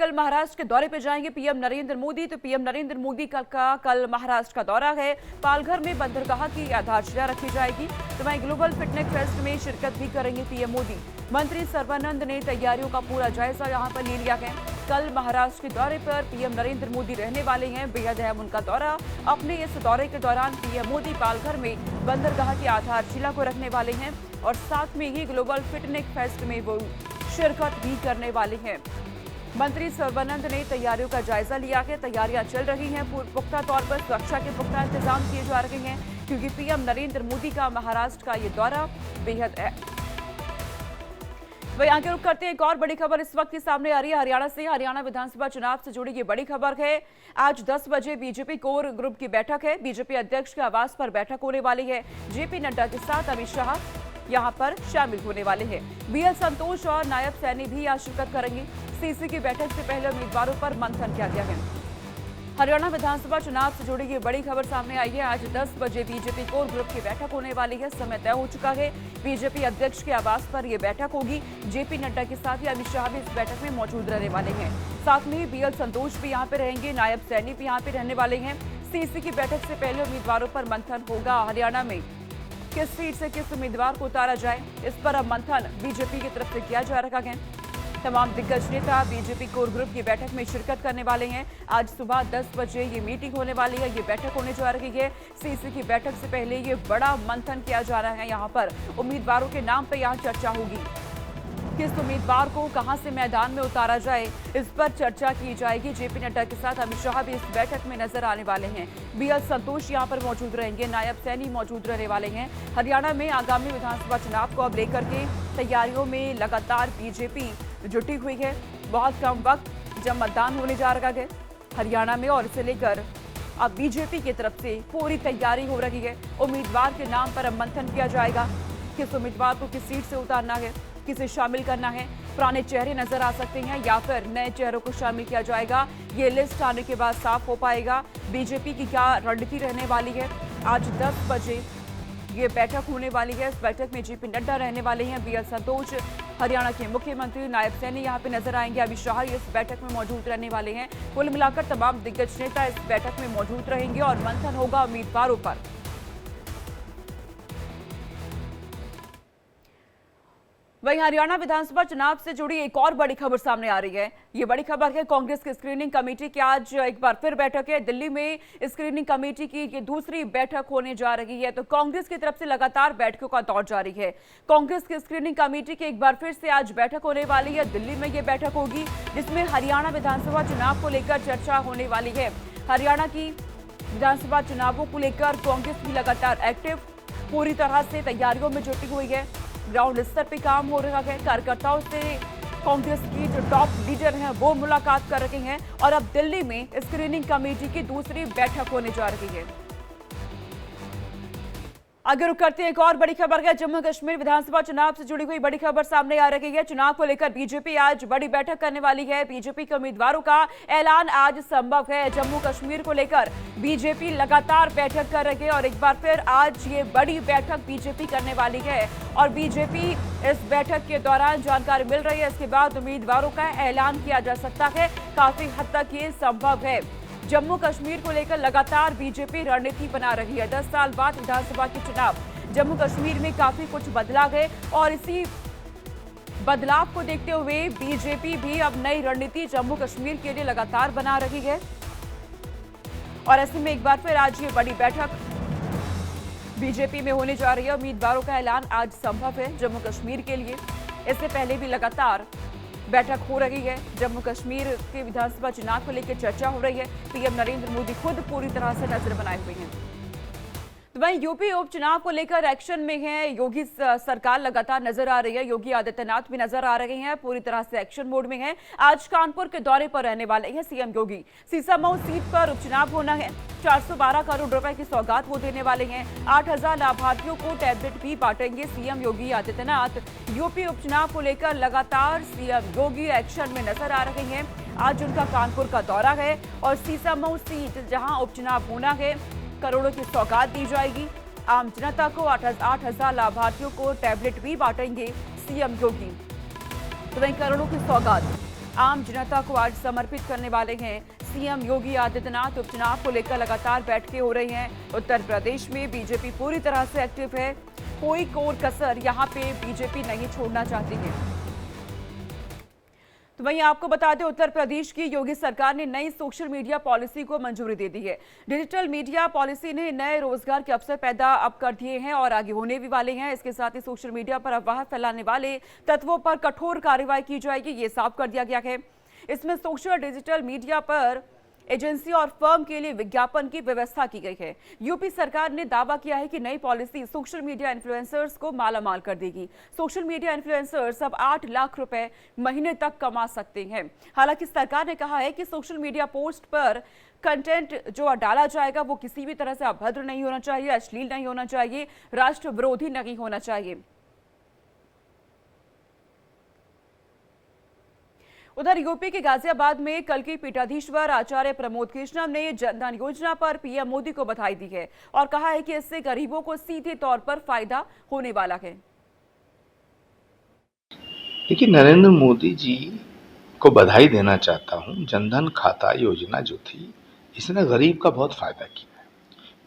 कल महाराष्ट्र के दौरे पर जाएंगे पीएम नरेंद्र मोदी। तो पीएम नरेंद्र मोदी का कल महाराष्ट्र का दौरा है। पालघर में बंदरगाह की आधारशिला रखी जाएगी। तो वहीं ग्लोबल फिटनेस फेस्ट में शिरकत भी करेंगे पीएम मोदी। मंत्री सर्बानंद ने तैयारियों का पूरा जायजा यहां पर ले लिया है। कल महाराष्ट्र के दौरे पर पीएम नरेंद्र मोदी रहने वाले हैं। बेहद अहम उनका दौरा। अपने इस दौरे के दौरान पीएम मोदी पालघर में बंदरगाह की आधारशिला को रखने वाले हैं और साथ में ही ग्लोबल फिटनेस फेस्ट में वो शिरकत भी करने वाले हैं। मंत्री सर्बानंद ने तैयारियों का जायजा लिया है। तैयारियां चल रही हैं। पुख्ता तौर पर सुरक्षा के पुख्ता इंतजाम किए जा रहे हैं क्योंकि पीएम नरेंद्र मोदी का महाराष्ट्र का ये दौरा बेहद है। वही आगे रुक करते हैं। एक और बड़ी खबर इस वक्त की सामने आ रही है हरियाणा से। हरियाणा विधानसभा चुनाव से जुड़ी ये बड़ी खबर है। आज 10 बजे बीजेपी कोर ग्रुप की बैठक है। बीजेपी अध्यक्ष के आवास पर बैठक होने वाली है। जेपी नड्डा के साथ अमित शाह यहां पर शामिल होने वाले हैं। बीएल संतोष और नायब सैनी भी यहां शिरकत करेंगे। सीसी की बैठक से पहले उम्मीदवारों पर मंथन किया गया है। हरियाणा विधानसभा चुनाव से जुड़ी ये बड़ी खबर सामने आई है। आज 10 बजे बीजेपी कोर ग्रुप की बैठक होने वाली है। समय तय हो चुका है। बीजेपी अध्यक्ष के आवास पर यह बैठक होगी। जेपी नड्डा के साथ ही अमित शाह भी इस बैठक में मौजूद रहने वाले हैं। साथ में ही बीएल संतोष भी यहाँ पे रहेंगे। नायब सैनी भी यहाँ पे रहने वाले हैं। सीसी की बैठक से पहले उम्मीदवारों पर मंथन होगा। हरियाणा में किस सीट से किस उम्मीदवार को उतारा जाए, इस पर अब मंथन बीजेपी की तरफ से किया जा रहा है। तमाम दिग्गज नेता बीजेपी कोर ग्रुप की बैठक में शिरकत करने वाले हैं। आज सुबह 10 बजे ये मीटिंग होने वाली है। ये बैठक होने जा रही है। सीसी की बैठक से पहले ये बड़ा मंथन किया जा रहा है। यहाँ पर उम्मीदवारों के नाम पर यहाँ चर्चा होगी। किस उम्मीदवार को कहां से मैदान में उतारा जाए, इस पर चर्चा की जाएगी। जेपी नड्डा के साथ अमित शाह भी इस बैठक में नजर आने वाले हैं। बीएल संतोष यहां पर मौजूद रहेंगे। नायब सैनी मौजूद रहने वाले हैं। हरियाणा में आगामी विधानसभा चुनाव को अब लेकर के तैयारियों में लगातार बीजेपी जुटी हुई है। बहुत कम वक्त जब मतदान होने जा रहा है हरियाणा में और इसे लेकर अब बीजेपी की तरफ से पूरी तैयारी हो रही है। उम्मीदवार के नाम पर अब मंथन किया जाएगा। किस उम्मीदवार को किस सीट से उतारना है, किसे शामिल करना है। पुराने चेहरे नजर आ सकते हैं या फिर नए चेहरों को शामिल किया जाएगा। ये लिस्ट आने के बाद साफ हो पाएगा बीजेपी की क्या रणनीति रहने वाली है। आज 10 बजे ये बैठक होने वाली है। इस बैठक में जेपी नड्डा रहने वाले हैं। बीएल संतोष हरियाणा के मुख्यमंत्री, नायब सैनी यहाँ पे नजर आएंगे। अमित शाह इस बैठक में मौजूद रहने वाले हैं। कुल मिलाकर तमाम दिग्गज नेता इस बैठक में मौजूद रहेंगे और मंथन होगा उम्मीदवारों पर। वहीं हरियाणा विधानसभा चुनाव से जुड़ी एक और बड़ी खबर सामने आ रही है। ये बड़ी खबर है कांग्रेस की स्क्रीनिंग कमेटी की आज एक बार फिर बैठक है। दिल्ली में स्क्रीनिंग कमेटी की ये दूसरी बैठक होने जा रही है। तो कांग्रेस की तरफ से लगातार बैठकों का दौर जारी है। कांग्रेस की स्क्रीनिंग कमेटी की एक बार फिर से आज बैठक होने वाली है। दिल्ली में ये बैठक होगी जिसमें हरियाणा विधानसभा चुनाव को लेकर चर्चा होने वाली है। हरियाणा की विधानसभा चुनावों को लेकर कांग्रेस भी लगातार एक्टिव पूरी तरह से तैयारियों में जुटी हुई है। ग्राउंड स्तर पे काम हो रहा है। कार्यकर्ताओं से कांग्रेस की जो टॉप लीडर हैं वो मुलाकात कर रहे हैं और अब दिल्ली में स्क्रीनिंग कमेटी की दूसरी बैठक होने जा रही है। आगे रुक करते हैं। एक और बड़ी खबर है जम्मू कश्मीर विधानसभा चुनाव से जुड़ी हुई बड़ी खबर सामने आ रही है। चुनाव को लेकर बीजेपी आज बड़ी बैठक करने वाली है। बीजेपी के उम्मीदवारों का ऐलान आज संभव है। जम्मू कश्मीर को लेकर बीजेपी लगातार बैठक कर रही है और एक बार फिर आज ये बड़ी बैठक बीजेपी करने वाली है और बीजेपी इस बैठक के दौरान जानकारी मिल रही है। इसके बाद उम्मीदवारों का ऐलान किया जा सकता है। काफी हद तक ये संभव है। जम्मू कश्मीर को लेकर लगातार बीजेपी रणनीति बना रही है। 10 साल बाद विधानसभा के चुनाव जम्मू कश्मीर में काफी कुछ बदला है और इसी बदलाव को देखते हुए बीजेपी भी अब नई रणनीति जम्मू कश्मीर के लिए लगातार बना रही है और ऐसे में एक बार फिर आज ये बड़ी बैठक बीजेपी में होने जा रही है। उम्मीदवारों का ऐलान आज संभव है जम्मू कश्मीर के लिए। इससे पहले भी लगातार बैठक हो रही है। जम्मू कश्मीर के विधानसभा चुनाव को लेकर चर्चा हो रही है। पीएम नरेंद्र मोदी खुद पूरी तरह से नजर बनाए हुए हैं। तो वहीं यूपी उपचुनाव को लेकर एक्शन में है। योगी सरकार लगातार नजर आ रही है। योगी आदित्यनाथ भी नजर आ रहे हैं, पूरी तरह से एक्शन मोड में है। आज कानपुर के दौरे पर रहने वाले हैं सीएम योगी। सीसामऊ सीट पर उपचुनाव होना है। 412 करोड़ रुपए की सौगात वो देने वाले हैं। 8000 लाभार्थियों को टैबलेट भी बांटेंगे सीएम योगी आदित्यनाथ। यूपी उपचुनाव को लेकर लगातार सीएम योगी एक्शन में नजर आ रहे हैं। आज उनका कानपुर का दौरा है और सीसामऊ सीट जहां उपचुनाव होना है, करोड़ों की सौगात दी जाएगी। आम जनता को 8000 लाभार्थियों को टैबलेट भी बांटेंगे सीएम योगी। तो वहीं करोड़ों की सौगात आम जनता को आज समर्पित करने वाले हैं। सीएम योगी आदित्यनाथ उपचुनाव को लेकर लगातार बैठकें हो रही हैं। उत्तर प्रदेश में बीजेपी पूरी तरह से एक्टिव है। कोई कोर कसर यहां पे बीजेपी नहीं छोड़ना चाहती है। तो वहीं आपको बता दें, उत्तर प्रदेश की योगी सरकार ने नई सोशल मीडिया पॉलिसी को मंजूरी दे दी है। डिजिटल मीडिया पॉलिसी ने नए रोजगार के अवसर पैदा अब कर दिए हैं और आगे होने भी वाले हैं। इसके साथ ही सोशल मीडिया पर अफवाह फैलाने वाले तत्वों पर कठोर कार्रवाई की जाएगी, ये साफ कर दिया गया है। इसमें सोशल डिजिटल मीडिया पर एजेंसी और फर्म के लिए विज्ञापन की व्यवस्था की गई है। यूपी सरकार ने दावा किया है कि नई पॉलिसी सोशल मीडिया इन्फ्लुएंसर्स को मालामाल कर देगी। सोशल मीडिया इन्फ्लुएंसर्स अब 8 लाख रुपए महीने तक कमा सकते हैं। हालांकि सरकार ने कहा है कि सोशल मीडिया पोस्ट पर कंटेंट जो डाला जाएगा वो किसी भी तरह से अभद्र नहीं होना चाहिए, अश्लील नहीं होना चाहिए, राष्ट्र विरोधी नहीं होना चाहिए। उधर यूपी के गाजियाबाद में कल की पीठाधीश्वर आचार्य प्रमोद कृष्णम ने जनधन योजना पर पीएम मोदी को बधाई दी है और कहा है कि इससे गरीबों को सीधे तौर पर फायदा होने वाला है। देखिए, नरेंद्र मोदी जी को बधाई देना चाहता हूं। जनधन खाता योजना जो थी, इसने गरीब का बहुत फायदा किया है।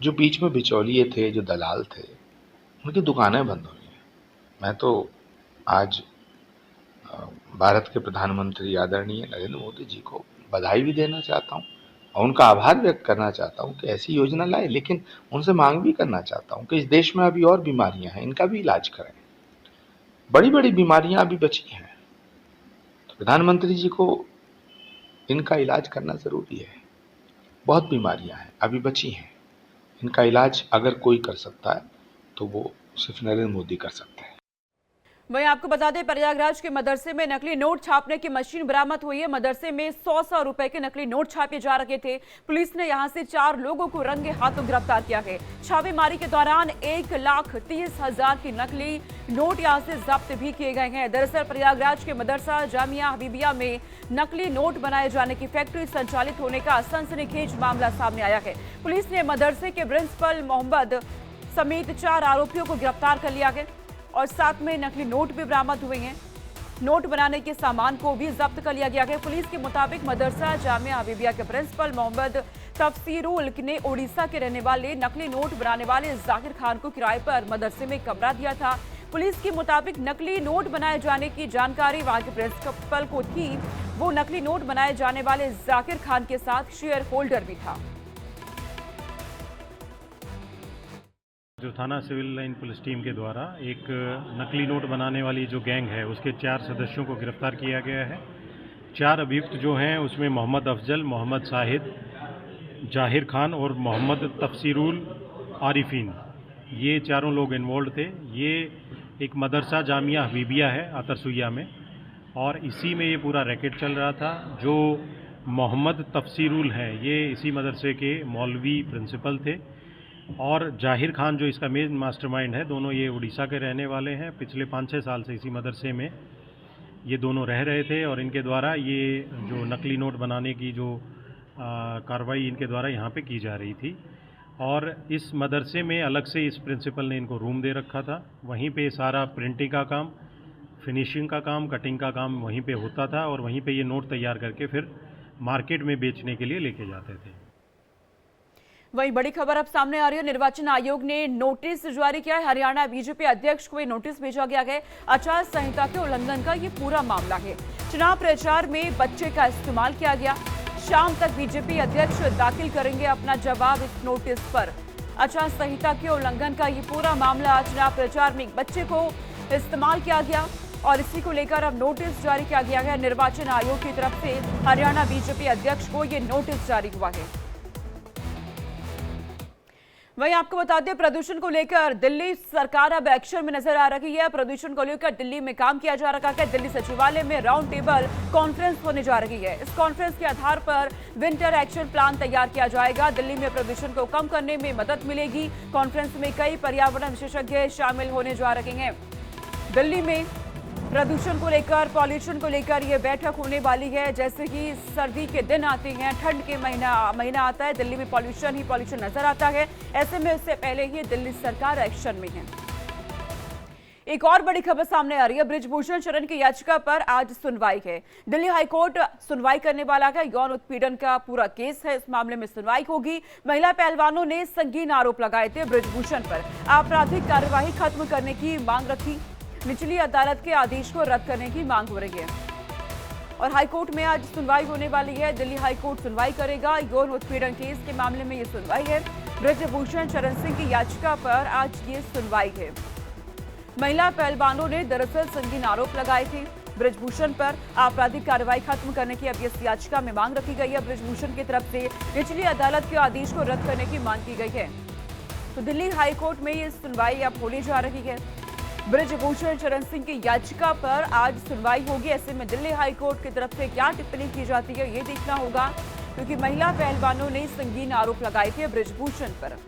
जो बीच में बिचौलिए थे, जो दलाल थे, उनकी दुकानें बंद हुई हैं। मैं तो आज भारत के प्रधानमंत्री आदरणीय नरेंद्र मोदी जी को बधाई भी देना चाहता हूं और उनका आभार व्यक्त करना चाहता हूं कि ऐसी योजना लाए। लेकिन उनसे मांग भी करना चाहता हूं कि इस देश में अभी और बीमारियां हैं, इनका भी इलाज करें। बड़ी बड़ी बीमारियां अभी बची हैं, तो प्रधानमंत्री जी को इनका इलाज करना जरूरी है। बहुत बीमारियां हैं अभी बची हैं, इनका इलाज अगर कोई कर सकता है तो वो सिर्फ नरेंद्र मोदी कर सकते हैं। वहीं आपको बता दें, प्रयागराज के मदरसे में नकली नोट छापने की मशीन बरामद हुई है। मदरसे में 100 रुपए के नकली नोट छापे जा रहे थे। पुलिस ने यहां से 4 लोगों को रंगे हाथों गिरफ्तार किया है। छापेमारी के दौरान 1,30,000 की नकली नोट यहां से जब्त भी किए गए हैं। दरअसल प्रयागराज के मदरसा जामिया हबीबिया में नकली नोट बनाए जाने की फैक्ट्री संचालित होने का सनसनीखेज मामला सामने आया है। पुलिस ने मदरसे के प्रिंसिपल मोहम्मद समेत 4 आरोपियों को गिरफ्तार कर लिया है और साथ में नकली नोट भी बरामद हुए हैं। नोट बनाने के सामान को भी जब्त कर लिया गया है। पुलिस के मुताबिक मदरसा जामिया हबीबिया के प्रिंसिपल मोहम्मद तफसीरुल ने ओडिशा के रहने वाले नकली नोट बनाने वाले जाकिर खान को किराए पर मदरसे में कमरा दिया था। पुलिस के मुताबिक नकली नोट बनाए जाने की जानकारी वहां के प्रिंसिपल को थी। वो नकली नोट बनाए जाने वाले जाकिर खान के साथ शेयर होल्डर भी था। जो थाना सिविल लाइन पुलिस टीम के द्वारा एक नकली नोट बनाने वाली जो गैंग है, उसके 4 सदस्यों को गिरफ्तार किया गया है। 4 अभियुक्त जो हैं उसमें मोहम्मद अफजल, मोहम्मद शाहिद, जाहिर खान और मोहम्मद तफसीरुल आरिफीन, ये चारों लोग इन्वॉल्व थे। ये एक मदरसा जामिया हबीबिया है आतरसुइया में, और इसी में ये पूरा रैकेट चल रहा था। जो मोहम्मद तफसीरुल हैं, ये इसी मदरसे के मौलवी प्रिंसिपल थे, और जाहिर खान जो इसका मेन मास्टरमाइंड है, दोनों ये उड़ीसा के रहने वाले हैं। पिछले 5-6 साल से इसी मदरसे में ये दोनों रह रहे थे और इनके द्वारा ये जो नकली नोट बनाने की जो कार्रवाई इनके द्वारा यहाँ पे की जा रही थी। और इस मदरसे में अलग से इस प्रिंसिपल ने इनको रूम दे रखा था। वहीं पे सारा प्रिंटिंग का काम, फिनिशिंग का काम, कटिंग का काम वहीं पे होता था और वहीं पे ये नोट तैयार करके फिर मार्केट में बेचने के लिए लेके जाते थे। वहीं बड़ी खबर अब सामने आ रही है। निर्वाचन आयोग ने नोटिस जारी किया है। हरियाणा बीजेपी अध्यक्ष को ये नोटिस भेजा गया है। आचार संहिता के उल्लंघन का ये पूरा मामला है। चुनाव प्रचार में बच्चे का इस्तेमाल किया गया। शाम तक बीजेपी अध्यक्ष दाखिल करेंगे अपना जवाब इस नोटिस पर। आचार संहिता के उल्लंघन का ये पूरा मामला, चुनाव प्रचार में बच्चे को इस्तेमाल किया गया और इसी को लेकर अब नोटिस जारी किया गया है। निर्वाचन आयोग की तरफ से हरियाणा बीजेपी अध्यक्ष को ये नोटिस जारी हुआ है। वहीं आपको बता दें, प्रदूषण को लेकर दिल्ली सरकार अब एक्शन में नजर आ रही है। प्रदूषण को लेकर दिल्ली में काम किया जा रहा है। दिल्ली सचिवालय में राउंड टेबल कॉन्फ्रेंस होने जा रही है। इस कॉन्फ्रेंस के आधार पर विंटर एक्शन प्लान तैयार किया जाएगा। दिल्ली में प्रदूषण को कम करने में मदद मिलेगी। कॉन्फ्रेंस में कई पर्यावरण विशेषज्ञ शामिल होने जा रहे हैं। दिल्ली में प्रदूषण को लेकर, पॉल्यूशन को लेकर ये बैठक होने वाली है। जैसे कि सर्दी के दिन आते हैं, ठंड के महीना आता है, दिल्ली में पॉल्यूशन ही पॉल्यूशन नजर आता है। ऐसे में इससे पहले ही दिल्ली सरकार एक्शन में है। एक और बड़ी खबर सामने आ रही है। बृजभूषण शरण की याचिका पर आज सुनवाई है। दिल्ली हाईकोर्ट सुनवाई करने वाला है। यौन उत्पीड़न का पूरा केस है। इस मामले में सुनवाई होगी। महिला पहलवानों ने संगीन आरोप लगाए थे बृजभूषण पर। आपराधिक कार्यवाही खत्म करने की मांग रखी। निचली अदालत के आदेश को रद्द करने की मांग हो रही है और हाईकोर्ट में आज सुनवाई होने वाली है। दिल्ली हाईकोर्ट सुनवाई करेगा। यौन उत्पीड़न केस के मामले में ये सुनवाई है। बृजभूषण शरण सिंह की याचिका पर आज ये सुनवाई है। महिला पहलवानों ने दरअसल संगीन आरोप लगाए थे बृजभूषण पर। आपराधिक कार्रवाई खत्म करने की अब इस याचिका में मांग रखी गई है। बृजभूषण की तरफ से निचली अदालत के आदेश को रद्द करने की मांग की गई है। तो दिल्ली हाईकोर्ट में ये सुनवाई अब होने जा रही है। बृजभूषण शरण सिंह की याचिका पर आज सुनवाई होगी। ऐसे में दिल्ली हाईकोर्ट की तरफ से क्या टिप्पणी की जाती है ये देखना होगा, क्योंकि महिला पहलवानों ने संगीन आरोप लगाए थे बृजभूषण पर।